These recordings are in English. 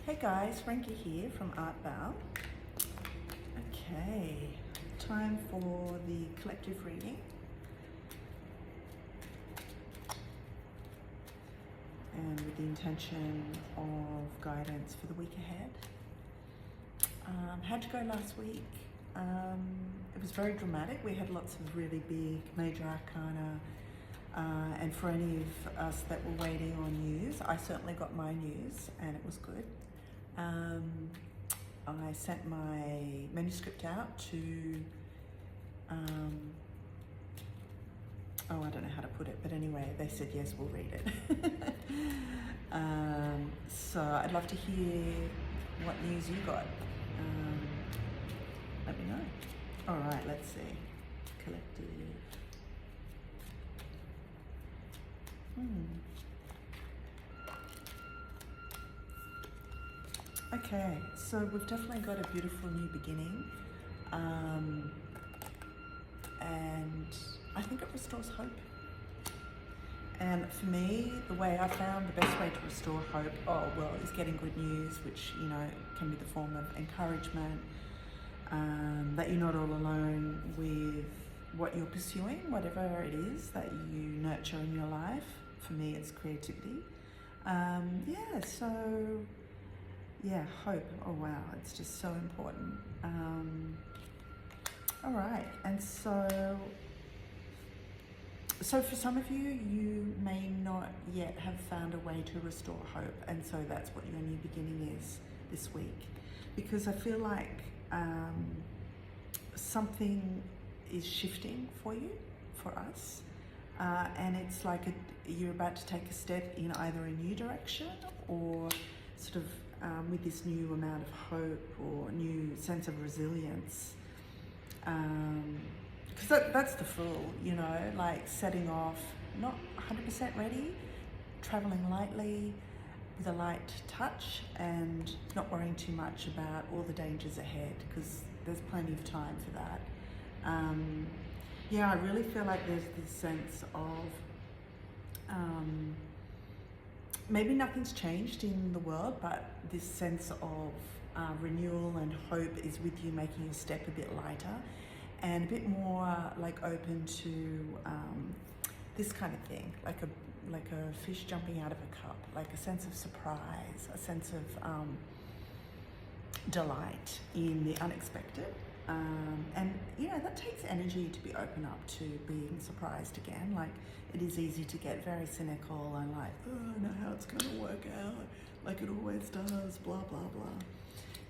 Hey guys, Frankie here from Art Bow. Okay, time for the collective reading. And with the intention of guidance for the week ahead. How'd you go last week? It was very dramatic. We had lots of really big major arcana. And for any of us that were waiting on news, I certainly got my news and it was good. I sent my manuscript out to, I don't know how to put it, but anyway, they said, yes, we'll read it. So I'd love to hear what news you got. Let me know. All right, let's see. Collective. Okay, so we've definitely got a beautiful new beginning, and I think it restores hope. And for me, the way I found the best way to restore hope, is getting good news, which, can be the form of encouragement, that you're not all alone with what you're pursuing, whatever it is that you nurture in your life. For me, it's creativity. Hope. Oh wow, it's just so important. All right, and so for some of you, you may not yet have found a way to restore hope, and so that's what your new beginning is this week. Because I feel like something is shifting for you, for us, and it's like you're about to take a step in either a new direction or sort of with this new amount of hope or new sense of resilience. Because that's the Fool, like setting off, not 100% ready, traveling lightly with a light touch and not worrying too much about all the dangers ahead, because there's plenty of time for that. I really feel like there's this sense of maybe nothing's changed in the world, but this sense of renewal and hope is with you, making your step a bit lighter and a bit more like open to this kind of thing, like a fish jumping out of a cup, like a sense of surprise, a sense of delight in the unexpected. And that takes energy to be open up to being surprised again. Like, it is easy to get very cynical and like, oh, I know how it's going to work out, like it always does, blah, blah, blah.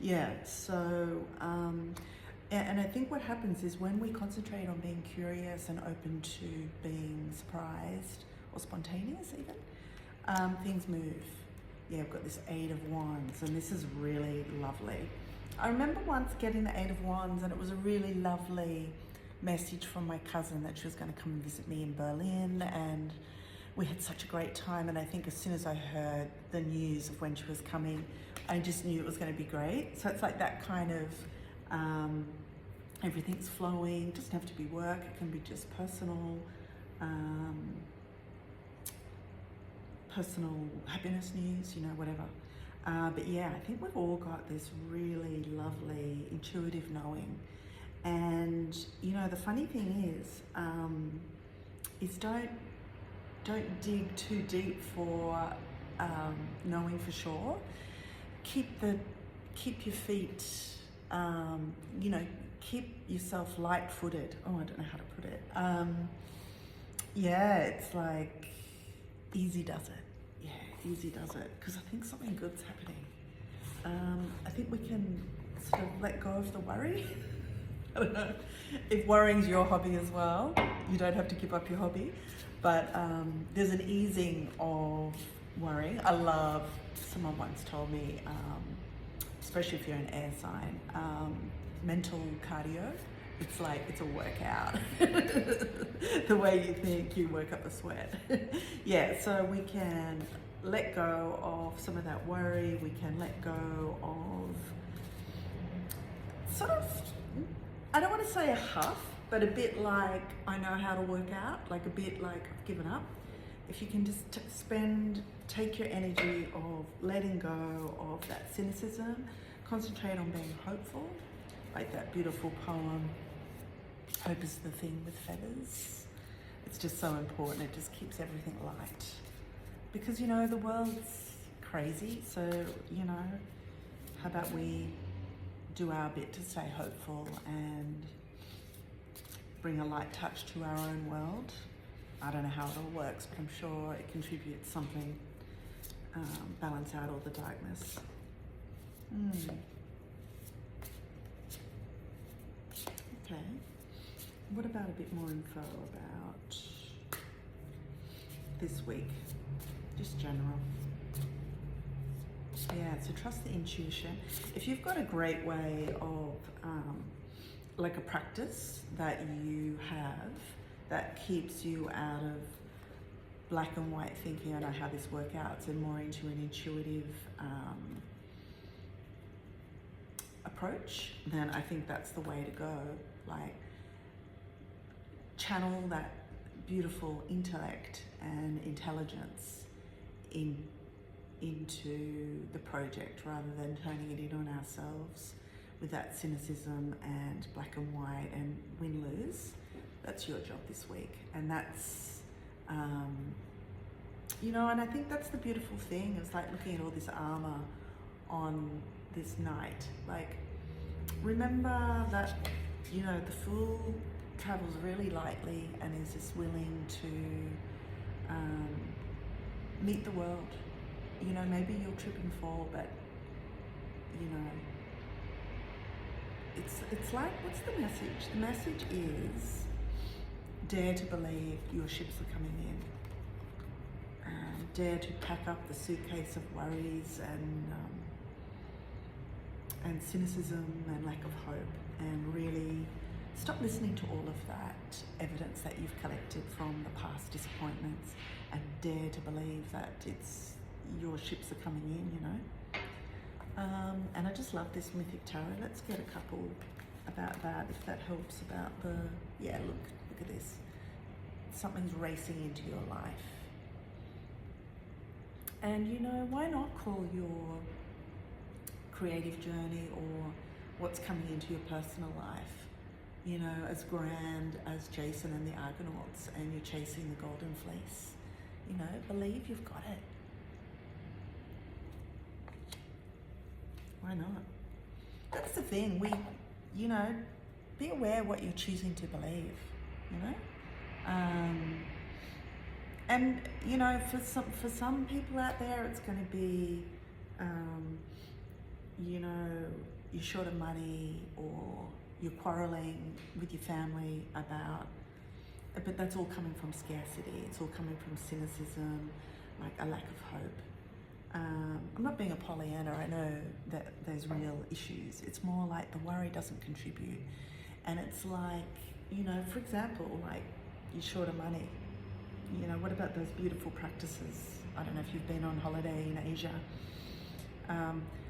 Yeah, so, and I think what happens is when we concentrate on being curious and open to being surprised or spontaneous even, things move. Yeah, I've got this 8 of Wands, and this is really lovely. I remember once getting the 8 of Wands, and it was a really lovely message from my cousin that she was going to come and visit me in Berlin, and we had such a great time. And I think as soon as I heard the news of when she was coming, I just knew it was going to be great. So it's like that kind of everything's flowing. It doesn't have to be work, it can be just personal happiness news, whatever. But yeah, I think we've all got this really lovely intuitive knowing. And the funny thing is don't dig too deep for knowing for sure. Keep your feet, keep yourself light-footed. Oh, I don't know how to put it. It's like easy does it. Yeah, easy does it, because I think something good's happening. I think we can sort of let go of the worry. I don't know if worrying's your hobby as well. You don't have to give up your hobby, but there's an easing of worrying. Someone once told me, especially if you're an air sign, mental cardio, it's a workout. The way you think, you work up a sweat. Yeah, so we can let go of some of that worry. We can let go of sort of, I don't want to say a huff, but a bit like I know how to work out, like a bit like I've given up. if you can just take your energy of letting go of that cynicism, concentrate on being hopeful, like that beautiful poem, "Hope is the thing with feathers." It's just so important. It just keeps everything light. Because, the world's crazy, so, how about we do our bit to stay hopeful and bring a light touch to our own world. I don't know how it all works, but I'm sure it contributes something, balance out all the darkness. Okay. What about a bit more info about this week? Just general. Yeah, so trust the intuition. If you've got a great way of, like a practice that you have that keeps you out of black and white thinking, I know how this works out, and more into an intuitive approach, then I think that's the way to go. Like, channel that beautiful intellect and intelligence into the project rather than turning it in on ourselves with that cynicism and black and white and win-lose. That's your job this week. And that's, and I think that's the beautiful thing. It's like looking at all this armor on this knight. Like, remember that, the fool travels really lightly and is just willing to meet the world. Maybe you'll trip and fall, but it's like, what's the message? The message is, dare to believe your ships are coming in. Dare to pack up the suitcase of worries and cynicism and lack of hope, and really stop listening to all of that evidence that you've collected from the past disappointments, and dare to believe that your ships are coming in, and I just love this mythic tarot. Let's get a couple about that, if that helps, about look at this. Something's racing into your life. And why not call your creative journey or what's coming into your personal life, as grand as Jason and the Argonauts, and you're chasing the golden fleece. Believe you've got it. Why not? That's the thing. Be aware what you're choosing to believe, and for some people out there, it's going to be, you're short of money, or you're quarreling with your family but that's all coming from scarcity. It's all coming from cynicism, like a lack of hope. I'm not being a Pollyanna. I know that there's real issues. It's more like the worry doesn't contribute. And it's like, for example, like, you're short of money. What about those beautiful practices? I don't know if you've been on holiday in Asia,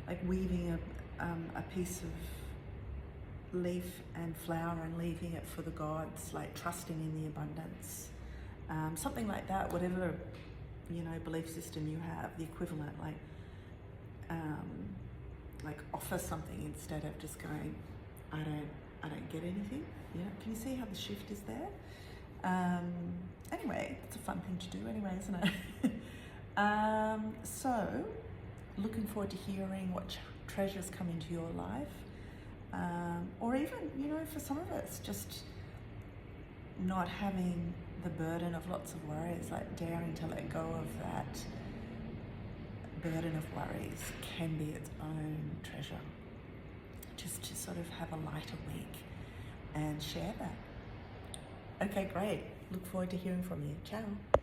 like weaving a piece of leaf and flower and leaving it for the gods, like trusting in the abundance. Something like that, whatever belief system you have, the equivalent, like offer something instead of just going, I don't get anything. Can you see how the shift is there? Anyway, it's a fun thing to do anyway, isn't it? So, looking forward to hearing what treasures come into your life. Or even, for some of us, just not having the burden of lots of worries, like daring to let go of that burden of worries can be its own treasure. Just to sort of have a lighter week and share that. Okay, great. Look forward to hearing from you. Ciao.